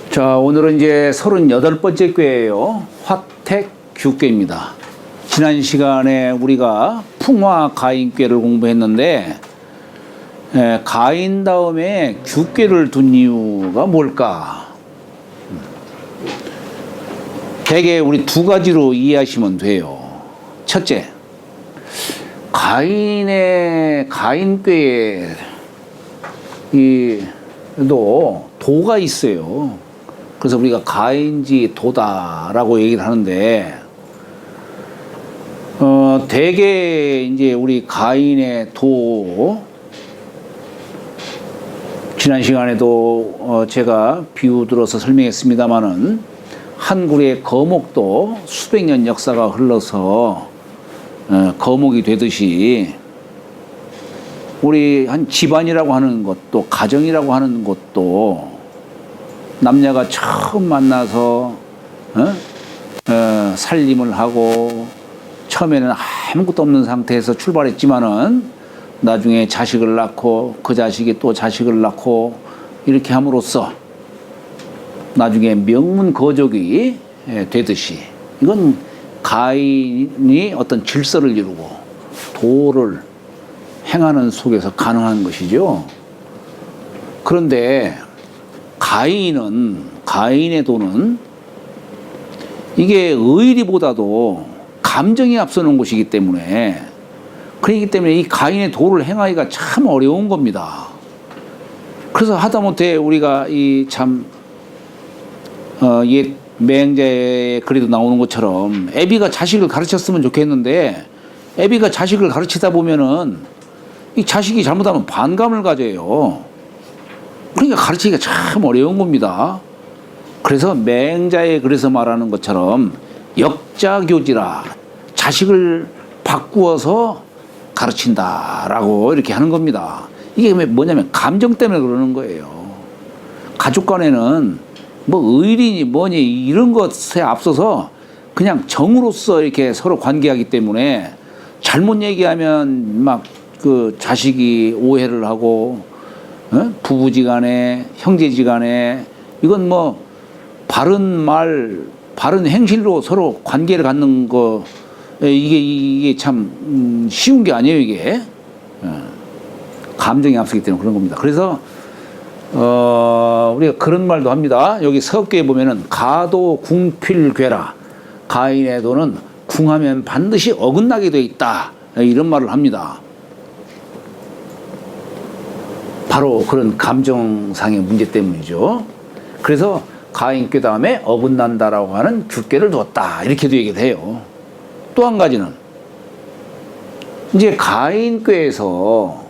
자, 오늘은 이제 38번째 꾀예요. 화택규꾀입니다. 지난 시간에 우리가 풍화가인꾀를 공부했는데, 가인 다음에 규꾀를 둔 이유가 뭘까? 대개 우리 두 가지로 이해하시면 돼요. 첫째, 가인꾀에 도 도가 있어요. 그래서 우리가 가인지 도다라고 얘기를 하는데, 대개 이제 우리 가인의 도, 지난 시간에도 제가 비유 들어서 설명했습니다마는 한굴의 거목도 수백 년 역사가 흘러서 거목이 되듯이 우리 한 집안이라고 하는 것도, 가정이라고 하는 것도 남녀가 처음 만나서 살림을 하고 처음에는 아무것도 없는 상태에서 출발했지만은 나중에 자식을 낳고 그 자식이 또 자식을 낳고 이렇게 함으로써 나중에 명문거족이 되듯이, 이건 가인이 어떤 질서를 이루고 도를 행하는 속에서 가능한 것이죠. 그런데 가인의 도는 이게 의리보다도 감정이 앞서는 것이기 때문에, 그렇기 때문에 이 가인의 도를 행하기가 참 어려운 겁니다. 그래서 하다못해 우리가 옛 맹자의 글에도 나오는 것처럼 애비가 자식을 가르쳤으면 좋겠는데, 애비가 자식을 가르치다 보면은 이 자식이 잘못하면 반감을 가져요. 그러니까 가르치기가 참 어려운 겁니다. 그래서 맹자의 글에서 말하는 것처럼 역자교지라, 자식을 바꾸어서 가르친다라고 이렇게 하는 겁니다. 이게 뭐냐면 감정 때문에 그러는 거예요. 가족 간에는 뭐 의리니 뭐니 이런 것에 앞서서 그냥 정으로서 이렇게 서로 관계하기 때문에, 잘못 얘기하면 막 그 자식이 오해를 하고, 부부지간에 형제지간에 이건 뭐 바른 말, 바른 행실로 서로 관계를 갖는 거, 이게 참 쉬운 게 아니에요. 이게 감정이 앞서기 때문에 그런 겁니다. 그래서 우리가 그런 말도 합니다. 여기 서학교에 보면은 가도 궁필괴라, 가인의 도는 궁하면 반드시 어긋나게 돼 있다, 이런 말을 합니다. 바로 그런 감정상의 문제 때문이죠. 그래서 가인꾀 다음에 어긋난다라고 하는 규꾀를 두었다, 이렇게도 얘기를 해요. 또 한 가지는 이제 가인꾀에서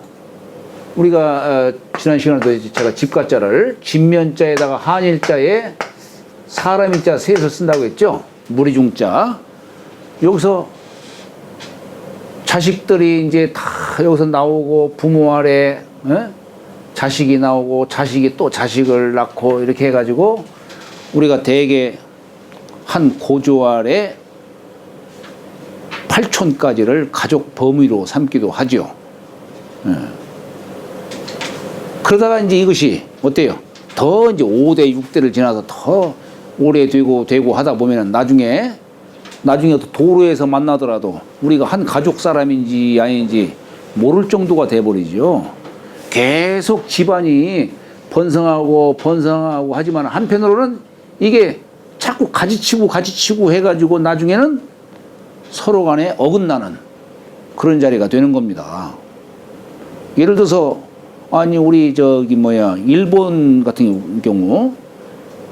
우리가 지난 시간에도 제가 집가자를 집면자에다가 한일자에 사람일자 셋을 쓴다고 했죠. 무리중자. 여기서 자식들이 이제 다 여기서 나오고, 부모 아래 자식이 나오고, 자식이 또 자식을 낳고, 이렇게 해가지고 우리가 대개 한 고조 아래 8촌까지를 가족 범위로 삼기도 하죠. 그러다가 이제 이것이 어때요? 더 이제 5대, 6대를 지나서 더 오래되고 하다 보면은 나중에 또 도로에서 만나더라도 우리가 한 가족 사람인지 아닌지 모를 정도가 돼버리죠. 계속 집안이 번성하고 하지만 한편으로는 이게 자꾸 가지치고 해가지고 나중에는 서로 간에 어긋나는 그런 자리가 되는 겁니다. 예를 들어서, 우리 일본 같은 경우,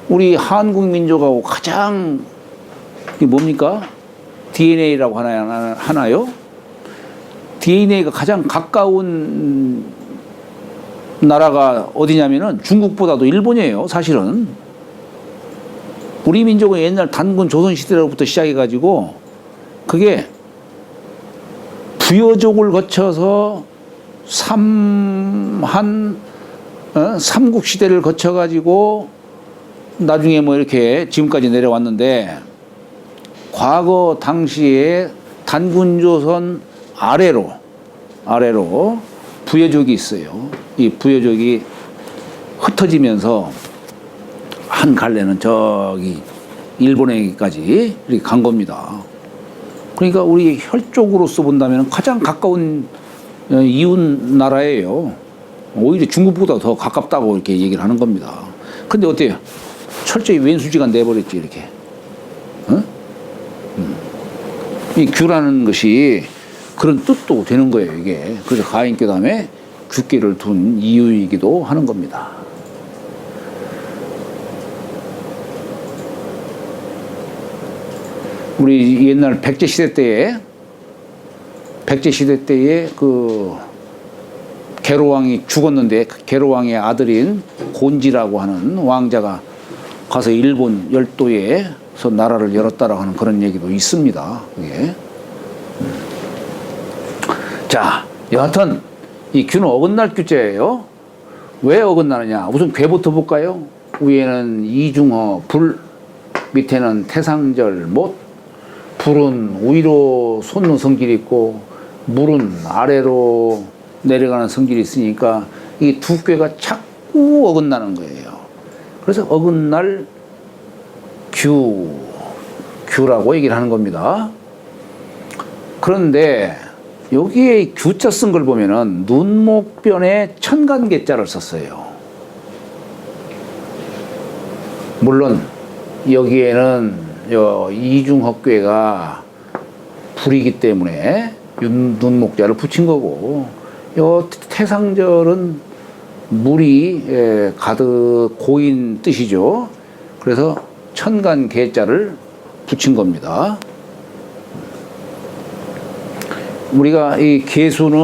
우리 한국 민족하고 가장 뭡니까? DNA라고 하나요? DNA가 가장 가까운 나라가 어디냐면은 중국보다도 일본이에요, 사실은. 우리 민족은 옛날 단군 조선시대로부터 시작해가지고, 그게 부여족을 거쳐서 삼국시대를 거쳐가지고 나중에 뭐 이렇게 지금까지 내려왔는데, 과거 당시에 단군조선 아래로 부여족이 있어요. 이 부여족이 흩어지면서 한 갈래는 저기 일본에까지 이렇게 간 겁니다. 그러니까 우리 혈족으로서 본다면 가장 가까운 이웃 나라예요. 오히려 중국보다 더 가깝다고 이렇게 얘기를 하는 겁니다. 근데 어때요? 철저히 왼수지가 내버렸지 이렇게. 어? 이 규라는 것이 그런 뜻도 되는 거예요 이게. 그래서 가인교담에 규기를 둔 이유이기도 하는 겁니다. 우리 옛날 백제 시대 때에 그 계로왕이 죽었는데 그 계로왕의 아들인 곤지라고 하는 왕자가 가서 일본 열도에서 나라를 열었다라고 하는 그런 얘기도 있습니다. 그게. 자, 여하튼 이 규는 어긋날 규자예요. 왜 어긋나느냐? 우선 괴부터 볼까요? 위에는 이중허 불, 밑에는 태상절 못. 불은 위로 솟는 성질이 있고 물은 아래로 내려가는 성질이 있으니까 이 두 꾀가 자꾸 어긋나는 거예요. 그래서 어긋날 규라고 얘기를 하는 겁니다. 그런데 여기에 규자 쓴 걸 보면은 눈목변에 천간개자를 썼어요. 물론 여기에는 이중헛괴가 불이기 때문에 눈목자를 붙인 거고, 요 태상절은 물이 가득 고인 뜻이죠. 그래서 천간개자를 붙인 겁니다. 우리가 이 개수는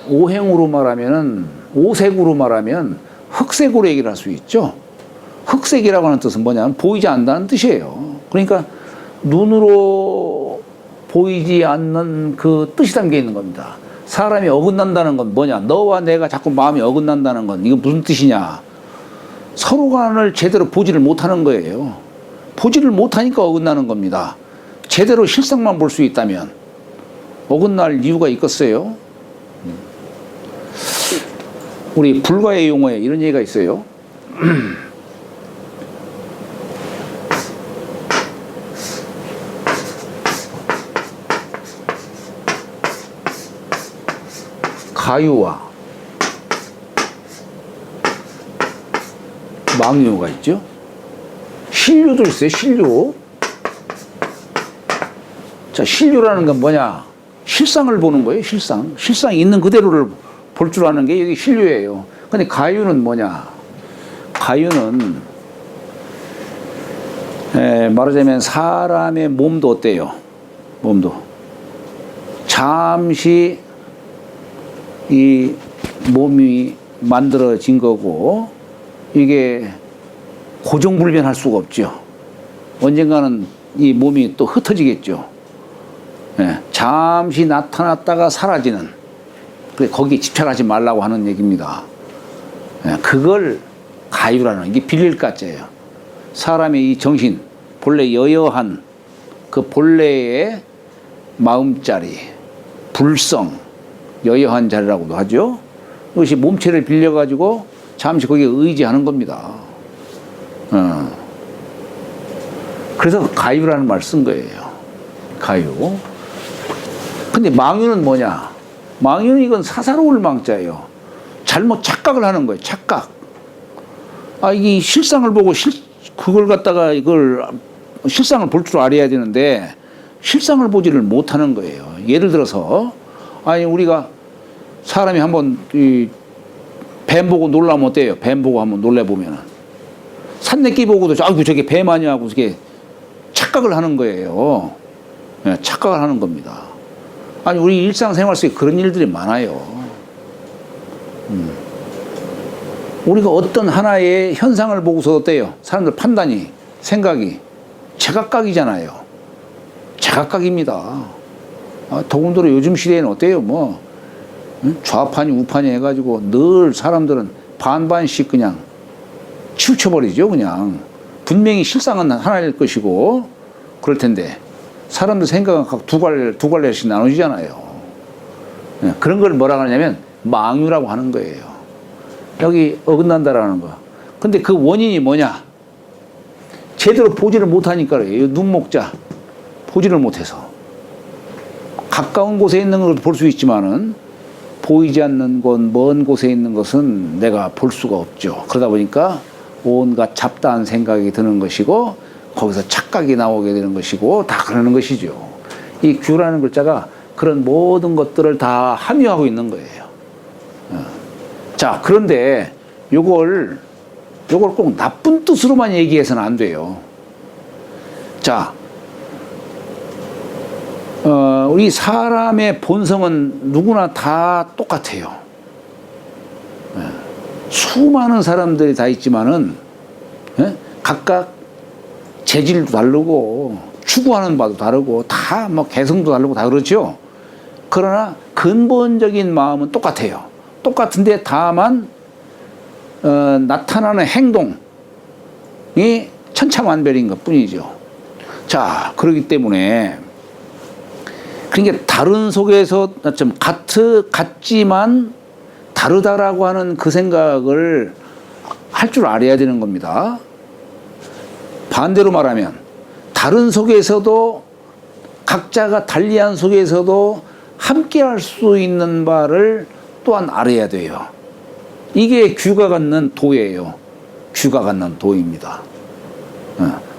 오행으로 말하면은, 오색으로 말하면 흑색으로 얘기를 할 수 있죠. 흑색이라고 하는 뜻은 뭐냐면 보이지 않는다는 뜻이에요. 그러니까 눈으로 보이지 않는 그 뜻이 담겨 있는 겁니다. 사람이 어긋난다는 건 뭐냐? 너와 내가 자꾸 마음이 어긋난다는 건 이건 무슨 뜻이냐? 서로 간을 제대로 보지를 못하는 거예요. 보지를 못하니까 어긋나는 겁니다. 제대로 실상만 볼 수 있다면 어긋날 이유가 있겠어요? 우리 불가의 용어에 이런 얘기가 있어요. 가유와 망유가 있죠. 신류도 있어요. 신류. 자, 신류라는 건 뭐냐? 실상을 보는 거예요. 실상이 있는 그대로를 볼 줄 아는 게 여기 신류예요. 근데 가유는 뭐냐? 가유는 말하자면 사람의 몸도 어때요? 몸도 잠시 이 몸이 만들어진 거고 이게 고정불변할 수가 없죠. 언젠가는 이 몸이 또 흩어지겠죠. 잠시 나타났다가 사라지는, 거기에 집착하지 말라고 하는 얘기입니다. 그걸 가유라는, 이게 빌릴가자예요. 사람의 이 정신, 본래 여여한 그 본래의 마음자리, 불성, 여여한 자리라고도 하죠. 그것이 몸체를 빌려가지고 잠시 거기에 의지하는 겁니다. 그래서 가유라는 말을 쓴 거예요. 가유. 근데 망유는 뭐냐? 망유는 이건 사사로울 망자예요. 잘못 착각을 하는 거예요. 착각. 이게 실상을 보고 그걸 갖다가 이걸 실상을 볼 줄 알아야 되는데 실상을 보지를 못하는 거예요. 예를 들어서 우리가 사람이 한번 뱀 보고 놀라면 어때요? 뱀 보고 한번 놀래보면은 산내끼 보고도 저게 뱀 아니야 하고 이렇게 착각을 하는 거예요. 착각을 하는 겁니다. 우리 일상생활 속에 그런 일들이 많아요. 우리가 어떤 하나의 현상을 보고서 어때요? 사람들 판단이, 생각이 제각각이잖아요. 제각각입니다. 더군다나 요즘 시대에는 어때요? 좌판이 우판이 해가지고 늘 사람들은 반반씩 그냥 치우쳐버리죠. 그냥 분명히 실상은 하나일 것이고 그럴 텐데 사람들 생각은 각 두 갈래씩 나누지잖아요. 그런 걸 뭐라고 하냐면 망유라고 하는 거예요. 여기 어긋난다라는 거. 근데 그 원인이 뭐냐? 제대로 보지를 못하니까 그래요. 눈목자 보지를 못해서. 가까운 곳에 있는 걸 볼 수 있지만은 보이지 않는 곳, 먼 곳에 있는 것은 내가 볼 수가 없죠. 그러다 보니까 온갖 잡다한 생각이 드는 것이고 거기서 착각이 나오게 되는 것이고 다 그러는 것이죠. 이 규라는 글자가 그런 모든 것들을 다 함유하고 있는 거예요. 자, 그런데 요걸 꼭 나쁜 뜻으로만 얘기해서는 안 돼요. 자, 우리 사람의 본성은 누구나 다 똑같아요. 수많은 사람들이 다 있지만은 각각 재질도 다르고 추구하는 바도 다르고 다 뭐 개성도 다르고 다 그렇죠. 그러나 근본적인 마음은 똑같아요. 똑같은데 다만 나타나는 행동이 천차만별인 것 뿐이죠. 자, 그렇기 때문에 그러니까 다른 속에서 좀 같지만 다르다라고 하는 그 생각을 할 줄 알아야 되는 겁니다. 반대로 말하면 다른 속에서도 각자가 달리한 속에서도 함께 할 수 있는 바를 또한 알아야 돼요. 이게 규가 갖는 도예요. 규가 갖는 도입니다.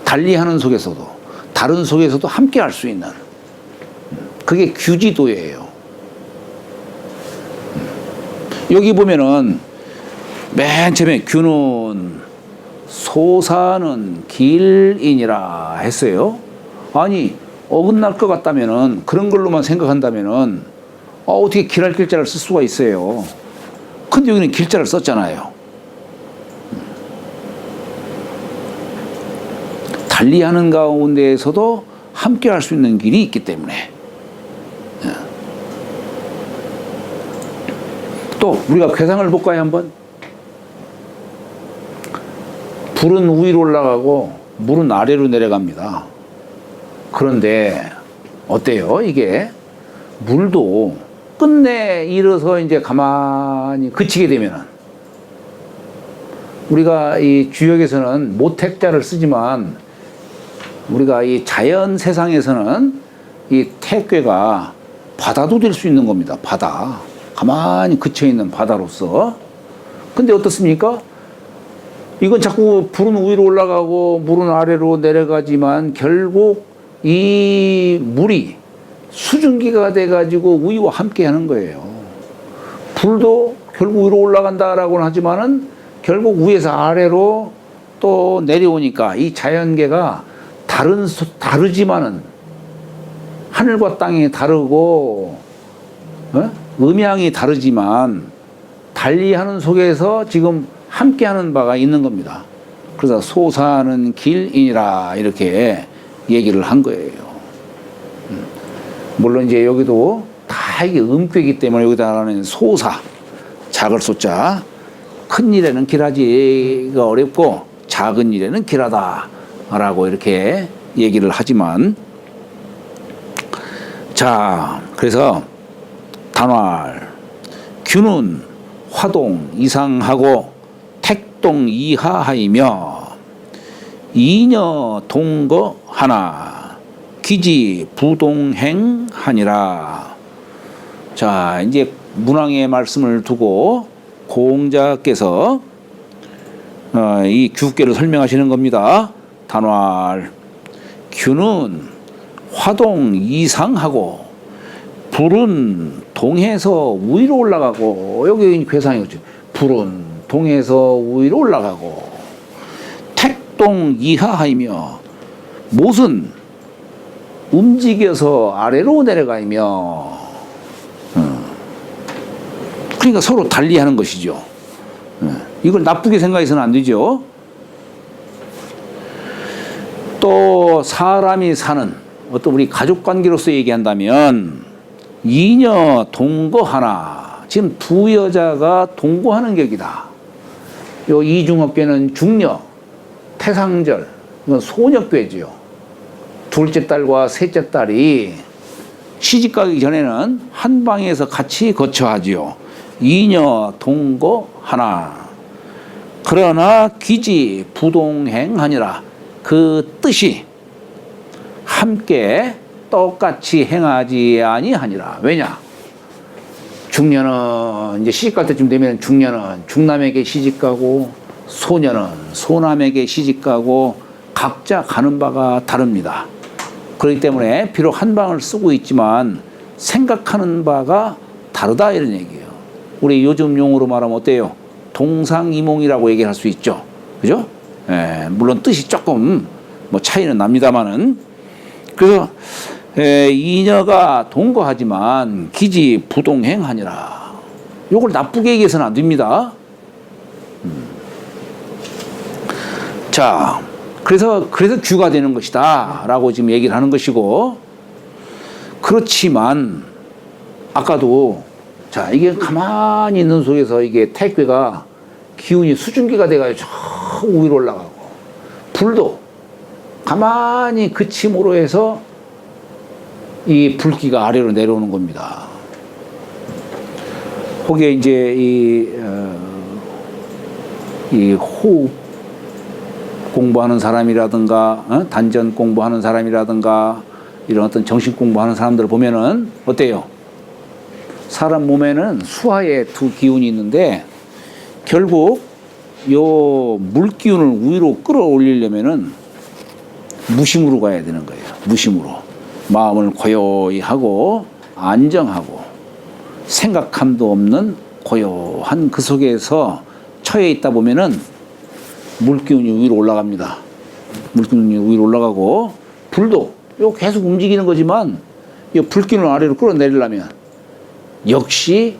달리하는 속에서도 다른 속에서도 함께 할 수 있는 그게 규지도예요. 여기 보면은 맨 처음에 규는 소사는 길이니라 했어요. 아니 어긋날 것 같다면은 그런 걸로만 생각한다면은 어떻게 길할 길자를 쓸 수가 있어요. 근데 여기는 길자를 썼잖아요. 달리하는 가운데에서도 함께 할 수 있는 길이 있기 때문에. 또 우리가 괴상을 볼까요 한번? 불은 위로 올라가고 물은 아래로 내려갑니다. 그런데 어때요? 이게 물도 끝내 이르서 이제 가만히 그치게 되면은 우리가 이 주역에서는 모택자를 쓰지만 우리가 이 자연 세상에서는 이 택괴가 바다도 될 수 있는 겁니다. 바다. 가만히 그쳐 있는 바다로서. 근데 어떻습니까? 이건 자꾸 불은 위로 올라가고 물은 아래로 내려가지만 결국 이 물이 수증기가 돼가지고 위와 함께 하는 거예요. 불도 결국 위로 올라간다라고는 하지만은 결국 위에서 아래로 또 내려오니까 이 자연계가 다르지만은 하늘과 땅이 다르고 음향이 다르지만 달리하는 속에서 지금 함께하는 바가 있는 겁니다. 그래서 소사는 길이니라 이렇게 얘기를 한 거예요. 물론 이제 여기도 다 이게 음괴이기 때문에 여기다가는 소사 작을 소자 큰 일에는 길하지가 어렵고 작은 일에는 길하다라고 이렇게 얘기를 하지만 자 그래서 단활 규는 화동 이상하고 택동 이하하이며 이녀 동거 하나 기지 부동행하니라. 자 이제 문왕의 말씀을 두고 공자께서 이 규계를 설명하시는 겁니다. 단활 규는 화동 이상하고 불은 동해서 위로 올라가고 여기 괴상이었죠. 불은 동해서 위로 올라가고 택동 이하하이며 못은 움직여서 아래로 내려가며 그러니까 서로 달리하는 것이죠. 이걸 나쁘게 생각해서는 안 되죠. 또 사람이 사는 어떤 우리 가족관계로서 얘기한다면 이녀 동거 하나 지금 두 여자가 동거하는 격이다. 요 이중업계는 중녀 태상절 이건 소녀괴죠. 둘째 딸과 셋째 딸이 시집가기 전에는 한 방에서 같이 거처하지요. 이녀 동거 하나 그러나 귀지 부동행하니라. 그 뜻이 함께 똑같이 행하지 아니하니라. 왜냐? 중년은 이제 시집갈 때쯤 되면 중년은 중남에게 시집가고 소년은 소남에게 시집가고 각자 가는 바가 다릅니다. 그렇기 때문에 비록 한 방을 쓰고 있지만 생각하는 바가 다르다 이런 얘기예요. 우리 요즘 용어로 말하면 어때요? 동상이몽이라고 얘기할 수 있죠. 그죠? 예, 물론 뜻이 조금 뭐 차이는 납니다만은 그래서 이녀가 동거하지만 기지 부동행하니라. 요걸 나쁘게 얘기해서는 안 됩니다. 자, 그래서 규가 되는 것이다라고 지금 얘기를 하는 것이고, 그렇지만 아까도 자 이게 가만히 있는 속에서 이게 태괴가 기운이 수증기가 돼가지고 저 위로 올라가고, 불도 가만히 그침으로 해서 이 불기가 아래로 내려오는 겁니다. 거기에 이제 이 호흡 공부하는 사람이라든가 단전 공부하는 사람이라든가 이런 어떤 정신 공부하는 사람들 보면은 어때요? 사람 몸에는 수하의 두 기운이 있는데 결국 요 물기운을 위로 끌어올리려면은 무심으로 가야 되는 거예요. 무심으로. 마음을 고요히 하고 안정하고 생각함도 없는 고요한 그 속에서 처해 있다 보면은 물기운이 위로 올라갑니다. 물기운이 위로 올라가고, 불도 요 계속 움직이는 거지만 이 불기운을 아래로 끌어내리려면 역시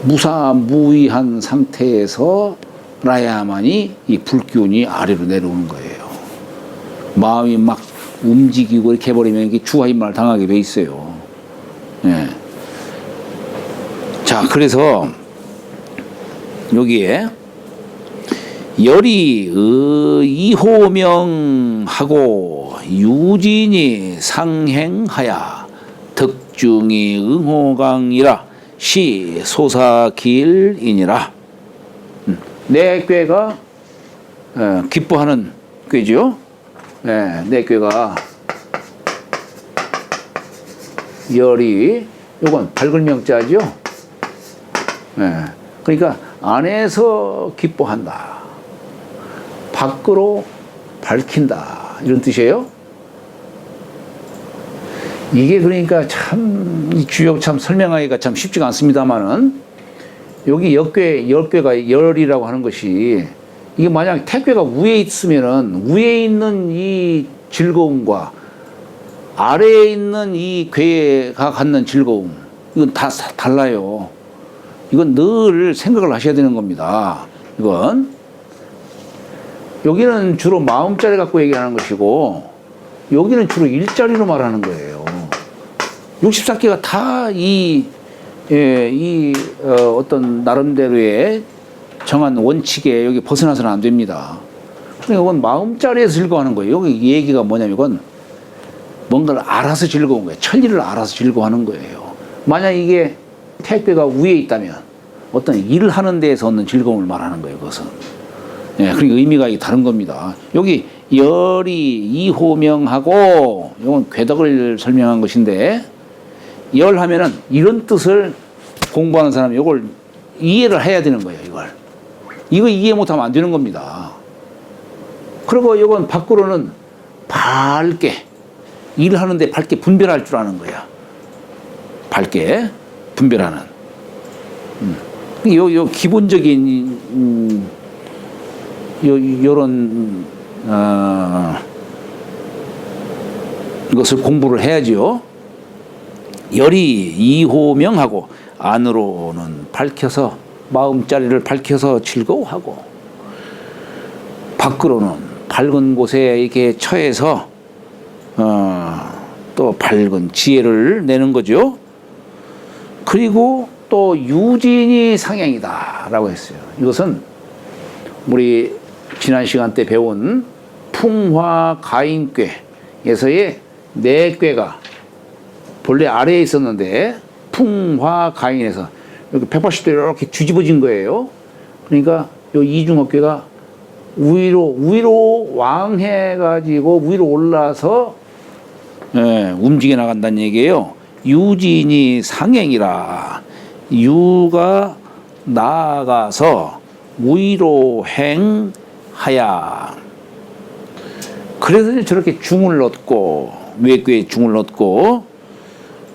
무사무위한 상태에서 라야만이 이 불기운이 아래로 내려오는 거예요. 마음이 막 움직이고 이렇게 해버리면 이게 주화인만을 당하게 돼 있어요. 예. 자, 그래서 여기에 열이 이호명하고 유진이 상행하야 덕중이 응호강이라 시 소사길이니라. 내 꾀가 기뻐하는 꾀죠. 네, 내 꾀가 열이 요건 밝을 명자죠. 네, 그러니까 안에서 기뻐한다, 밖으로 밝힌다 이런 뜻이에요. 이게 그러니까 참 이 주역 참 설명하기가 참 쉽지가 않습니다만은 여기 열괴가 열이라고 하는 것이 이게 만약 태괴가 위에 있으면은 위에 있는 이 즐거움과 아래에 있는 이 괴가 갖는 즐거움 이건 다 달라요. 이건 늘 생각을 하셔야 되는 겁니다. 이건 여기는 주로 마음자리 갖고 얘기하는 것이고 여기는 주로 일자리로 말하는 거예요. 64개가 다 어떤 나름대로의 정한 원칙에 여기 벗어나서는 안 됩니다. 그러니까 이건 마음자리에서 즐거워하는 거예요. 여기 이 얘기가 뭐냐면 이건 뭔가를 알아서 즐거운 거예요. 천리를 알아서 즐거워하는 거예요. 만약 이게 택배가 위에 있다면 어떤 일을 하는 데에서 얻는 즐거움을 말하는 거예요. 그것은. 예, 그러니까 의미가 다른 겁니다. 여기 열이 이호명하고 이건 궤덕을 설명한 것인데 열 하면은 이런 뜻을 공부하는 사람이 이걸 이해를 해야 되는 거예요. 이거 이해 못하면 안 되는 겁니다. 그리고 이건 밖으로는 밝게 일을 하는데 밝게 분별할 줄 아는 거야. 밝게 분별하는. 요 기본적인 요런 이것을 공부를 해야지요. 열이 이호명하고 안으로는 밝혀서 마음자리를 밝혀서 즐거워하고 밖으로는 밝은 곳에 이렇게 처해서 또 밝은 지혜를 내는 거죠. 그리고 또 유진이 상향이다 라고 했어요. 이것은 우리 지난 시간 때 배운 풍화가인꾀에서의 네 꾀가 본래 아래에 있었는데 풍화가인에서 이렇게 180도 이렇게 뒤집어진 거예요. 그러니까 요 이중어깨가 위로 왕해가지고 위로 올라서 움직여 나간다는 얘기예요. 유진이 상행이라 유가 나아가서 위로 행하야. 그래서 저렇게 중을 얻고 외괴에 중을 얻고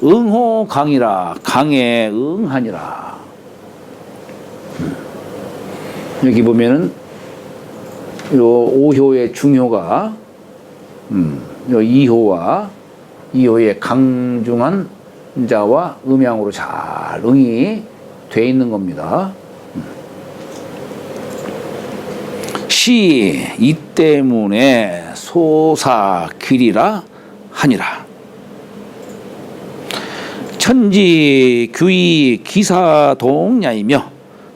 응호 강이라 강에 응하니라. 여기 보면은 요 5효의 중효가 요 2호의 강중한 자와 음양으로 잘 응이 돼 있는 겁니다. 시 이 때문에 소사귀리라 하니라. 천지 규의 기사동야이며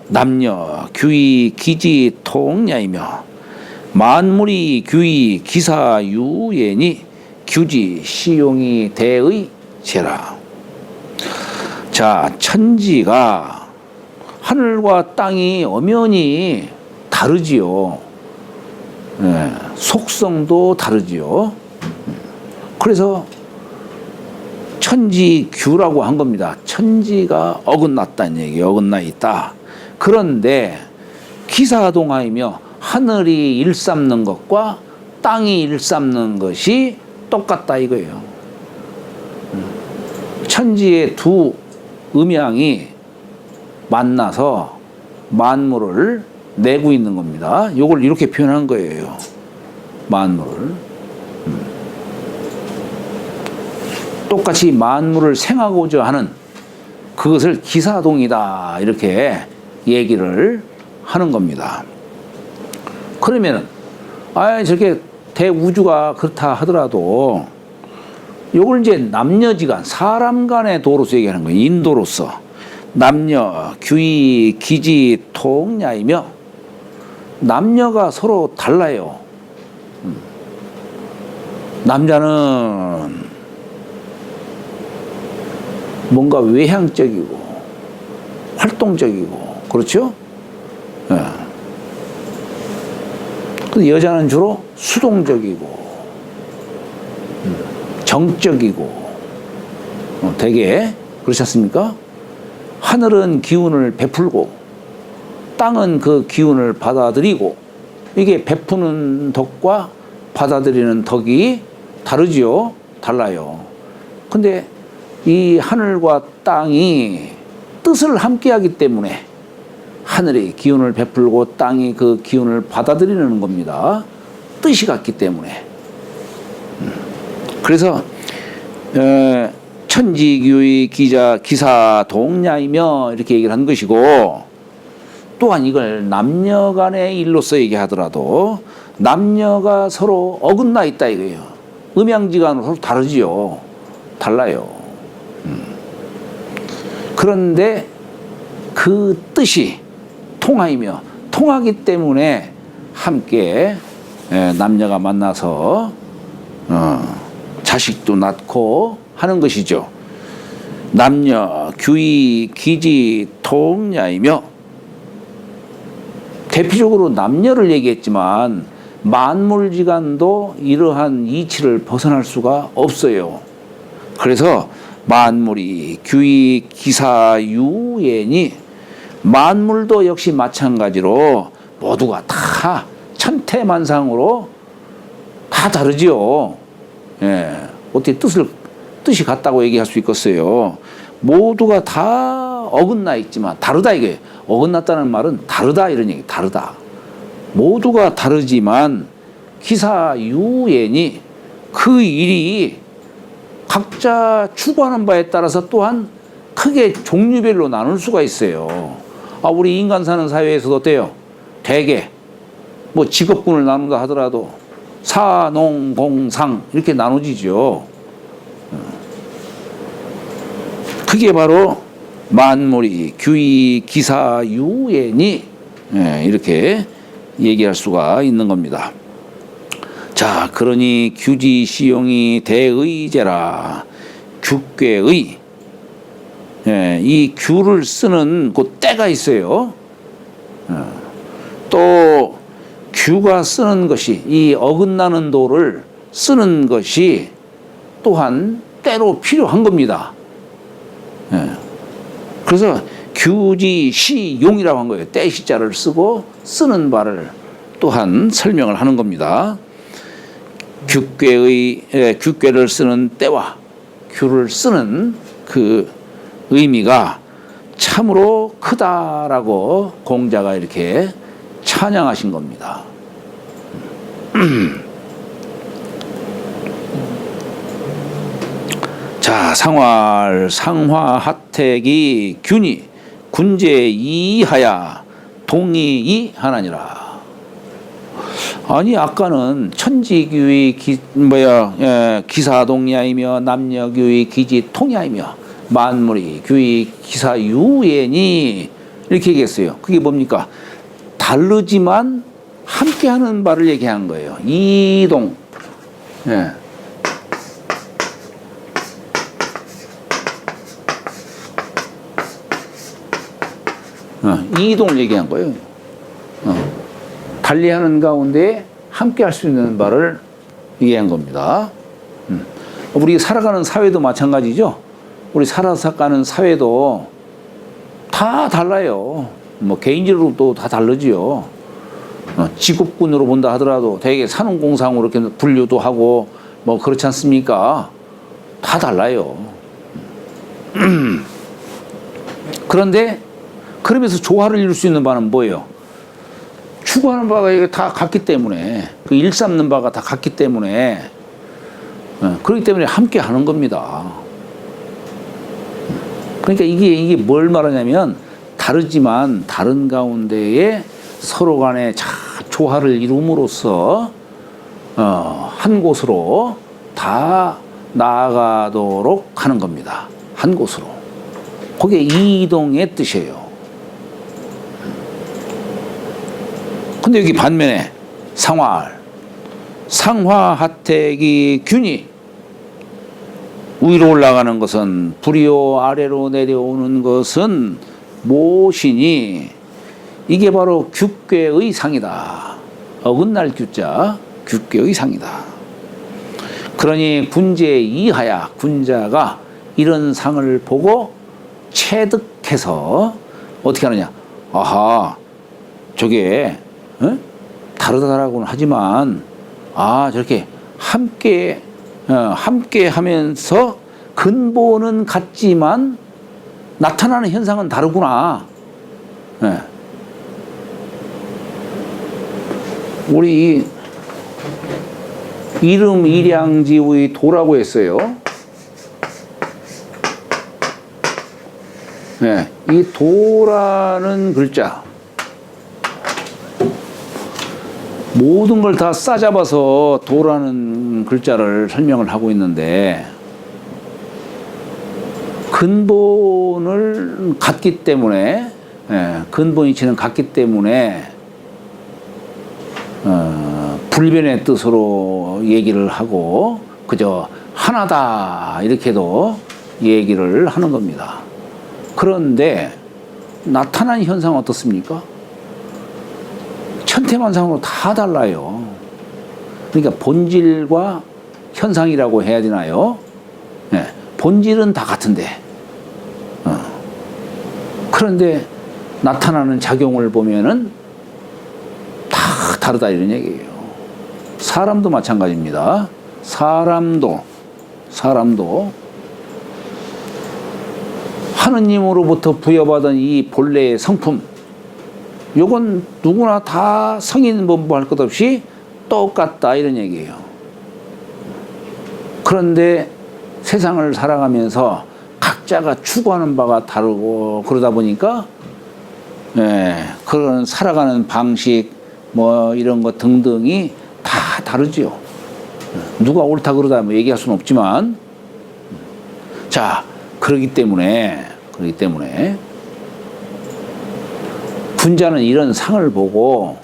남녀 규의 기지통야이며 만물이 규의 기사유예니 규지 시용이 대의제라. 자, 천지가 하늘과 땅이 엄연히 다르지요. 속성도 다르지요. 그래서 천지규라고 한 겁니다. 천지가 어긋났다는 얘기예요. 어긋나 있다. 그런데 기사동하이며 하늘이 일삼는 것과 땅이 일삼는 것이 똑같다 이거예요. 천지의 두 음양이 만나서 만물을 내고 있는 겁니다. 이걸 이렇게 표현한 거예요. 만물을. 똑같이 만물을 생하고자 하는 그것을 기사동이다 이렇게 얘기를 하는 겁니다. 그러면은 저렇게 대우주가 그렇다 하더라도 요걸 이제 남녀지간 사람 간의 도로서 얘기하는 거예요. 인도로서 남녀 규의 기지 통야이며 남녀가 서로 달라요. 남자는 뭔가 외향적이고 활동적이고 그렇죠? 근데 여자는 주로 수동적이고 정적이고 되게 그렇지 않습니까? 하늘은 기운을 베풀고 땅은 그 기운을 받아들이고 이게 베푸는 덕과 받아들이는 덕이 다르지요. 달라요. 근데 이 하늘과 땅이 뜻을 함께 하기 때문에 하늘이 기운을 베풀고 땅이 그 기운을 받아들이는 겁니다. 뜻이 같기 때문에. 그래서 천지규의 기사 동야이며 이렇게 얘기를 한 것이고, 또한 이걸 남녀 간의 일로서 얘기하더라도 남녀가 서로 어긋나 있다 이거예요. 음양지간으로 서로 다르지요. 달라요. 그런데 그 뜻이 통하이며 통하기 때문에 함께 남녀가 만나서 자식도 낳고 하는 것이죠. 남녀 규의 기지 통야이며, 대표적으로 남녀를 얘기했지만 만물지간도 이러한 이치를 벗어날 수가 없어요. 그래서 만물이 규의 기사유예니 만물도 역시 마찬가지로 모두가 다 천태만상으로 다 다르지요. 어떻게 뜻이 같다고 얘기할 수 있겠어요. 모두가 다 어긋나 있지만 다르다 이게. 어긋났다는 말은 다르다 이런 얘기. 다르다. 모두가 다르지만 기사유예니 그 일이 각자 추구하는 바에 따라서 또한 크게 종류별로 나눌 수가 있어요. 우리 인간 사는 사회에서도 어때요? 대개 뭐 직업군을 나눈다 하더라도 사, 농, 공, 상 이렇게 나누지죠. 그게 바로 만물이 규의 기사유예니 이렇게 얘기할 수가 있는 겁니다. 자, 그러니 규지 시용이 대의제라. 규괴의 이 규를 쓰는 그 때가 있어요. 또 규가 쓰는 것이 이 어긋나는 도를 쓰는 것이 또한 때로 필요한 겁니다. 예. 그래서 규지시용이라고 한 거예요. 때시자를 쓰고 쓰는 바를 또한 설명을 하는 겁니다. 규괴를 쓰는 때와 규를 쓰는 그 의미가 참으로 크다라고 공자가 이렇게 찬양하신 겁니다. 자, 상활 상화하택이 균이 군제 이하야 동의이 하나니라. 아니 아까는 천지규의 기사동야이며 남녀규의 기지통야이며 만물이 규의 기사유예니 이렇게 얘기했어요. 그게 뭡니까? 다르지만 함께하는 바를 얘기한 거예요. 이동. 예. 이동을 얘기한 거예요. 달리하는 가운데 함께 할 수 있는 바를 얘기한 겁니다. 우리 살아가는 사회도 마찬가지죠. 우리 살아가는 사회도 다 달라요. 뭐 개인적으로도 다 다르지요. 직업군으로 본다 하더라도 되게 산업공상으로 이렇게 분류도 하고 뭐 그렇지 않습니까? 다 달라요. 그런데 그러면서 조화를 이룰 수 있는 바는 뭐예요? 추구하는 바가 다 같기 때문에, 그 일삼는 바가 다 같기 때문에, 그렇기 때문에 함께 하는 겁니다. 그러니까 이게 뭘 말하냐면, 다르지만 다른 가운데에 서로 간에 조화를 이룸으로써, 한 곳으로 다 나아가도록 하는 겁니다. 한 곳으로. 그게 이동의 뜻이에요. 근데 여기 반면에 상화하택이 균이 위로 올라가는 것은 불이요 아래로 내려오는 것은 모시니 이게 바로 규괴의 상이다. 어긋날 규자 규괴의 상이다. 그러니 군제 이하야 군자가 이런 상을 보고 체득해서 어떻게 하느냐? 아하, 저게 다르다라고는 하지만 저렇게 함께 하면서 근본은 같지만 나타나는 현상은 다르구나. 우리 이름 일양지의 도라고 했어요. 이 도라는 글자 모든 걸 다 싸잡아서 도라는 글자를 설명을 하고 있는데 근본을 같기 때문에 근본이치는 같기 때문에 불변의 뜻으로 얘기를 하고 그저 하나다 이렇게도 얘기를 하는 겁니다. 그런데 나타난 현상은 어떻습니까? 천태만상으로 다 달라요. 그러니까 본질과 현상이라고 해야 되나요? 본질은 다 같은데 그런데 나타나는 작용을 보면은 다 다르다 이런 얘기예요. 사람도 마찬가지입니다. 사람도 하느님으로부터 부여받은 이 본래의 성품 요건 누구나 다 성인 범부할 것 없이 똑같다 이런 얘기예요. 그런데 세상을 살아가면서 각자가 추구하는 바가 다르고 그러다 보니까 그런 살아가는 방식 뭐 이런 것 등등이 다 다르지요. 누가 옳다 그러다 뭐 얘기할 수는 없지만 자 그러기 때문에 군자는 이런 상을 보고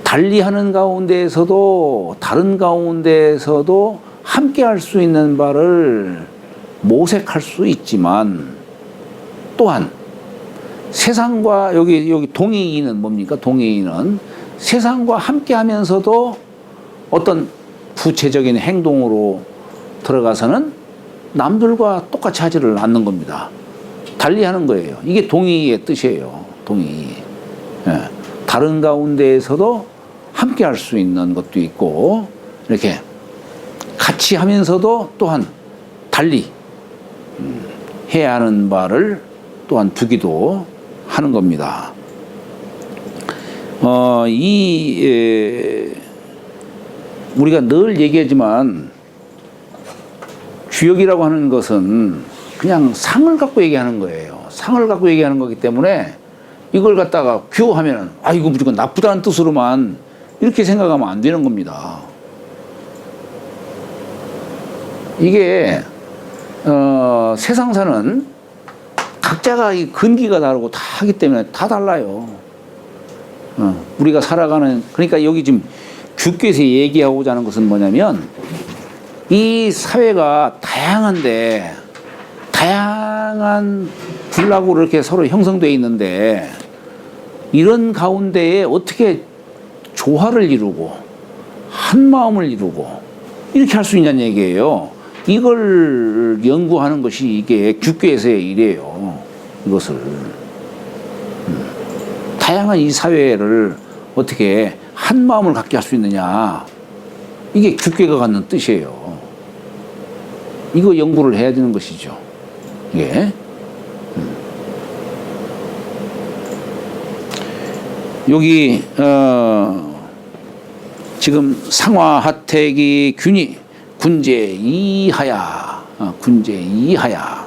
달리하는 가운데에서도 다른 가운데에서도 함께 할 수 있는 바를 모색할 수 있지만 또한 세상과 여기 동의인은 뭡니까? 동의인은 세상과 함께 하면서도 어떤 구체적인 행동으로 들어가서는 남들과 똑같이 하지를 않는 겁니다. 달리 하는 거예요. 이게 동의의 뜻이에요. 동의. 예. 다른 가운데에서도 함께 할 수 있는 것도 있고, 이렇게 같이 하면서도 또한 달리 해야 하는 바를 또한 두기도 하는 겁니다. 우리가 늘 얘기하지만 주역이라고 하는 것은 그냥 상을 갖고 얘기하는 거예요. 상을 갖고 얘기하는 거기 때문에 이걸 갖다가 규하면은 이거 무조건 나쁘다는 뜻으로만 이렇게 생각하면 안 되는 겁니다. 이게 세상사는 각자가 이 근기가 다르고 다 하기 때문에 다 달라요. 우리가 살아가는, 그러니까 여기 지금 규께서 얘기하고자 하는 것은 뭐냐면, 이 사회가 다양한데 다양한 군락으로 이렇게 서로 형성되어 있는데, 이런 가운데에 어떻게 조화를 이루고 한 마음을 이루고 이렇게 할 수 있냐는 얘기예요. 이걸 연구하는 것이 이게 규계에서의 일이에요. 이것을 다양한 이 사회를 어떻게 한 마음을 갖게 할 수 있느냐, 이게 규계가 갖는 뜻이에요. 이거 연구를 해야 되는 것이죠. 예. 여기 지금 상화 하택이 군제 이하야, 군제 이하야.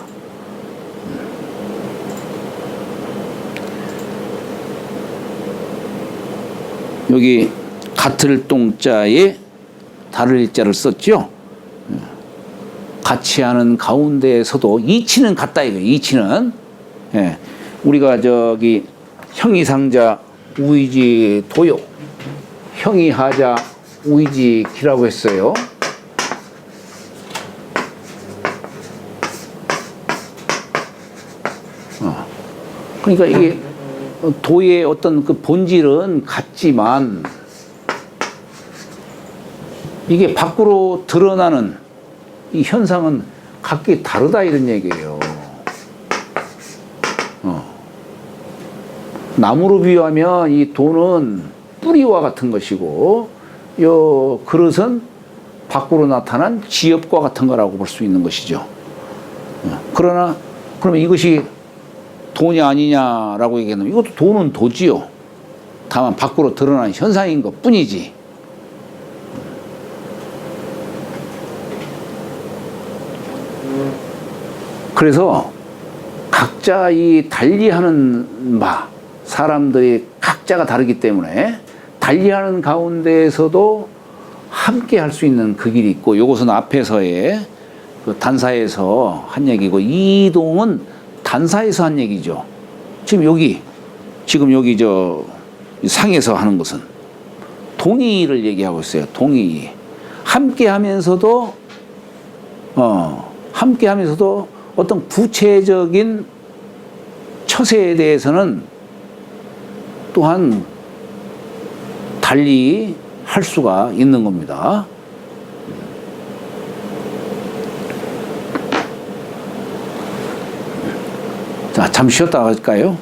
여기 같을 동자에 다를 일자를 썼죠. 같이 하는 가운데에서도 이치는 같다 이거예요. 이치는. 예. 우리가 저기 형이상자 우이지 도요, 형이하자 우이지 기라고 했어요. 그러니까 이게 도의 어떤 그 본질은 같지만 이게 밖으로 드러나는 이 현상은 각기 다르다 이런 얘기예요. 나무로 비유하면 이 도는 뿌리와 같은 것이고, 요 그릇은 밖으로 나타난 지엽과 같은 거라고 볼 수 있는 것이죠. 그러나 그러면 이것이 도냐 아니냐라고 얘기하면 이것도 도는 도지요. 다만 밖으로 드러난 현상인 것 뿐이지. 그래서 각자 이 달리하는 바, 사람들이 각자가 다르기 때문에 달리하는 가운데에서도 함께 할 수 있는 그 길이 있고, 이것은 앞에서의 그 단사에서 한 얘기고, 이동은 단사에서 한 얘기죠. 지금 여기 저 상에서 하는 것은 동의를 얘기하고 있어요. 동의. 함께 하면서도 어떤 구체적인 처세에 대해서는 또한 달리 할 수가 있는 겁니다. 자, 잠시 쉬었다 갈까요?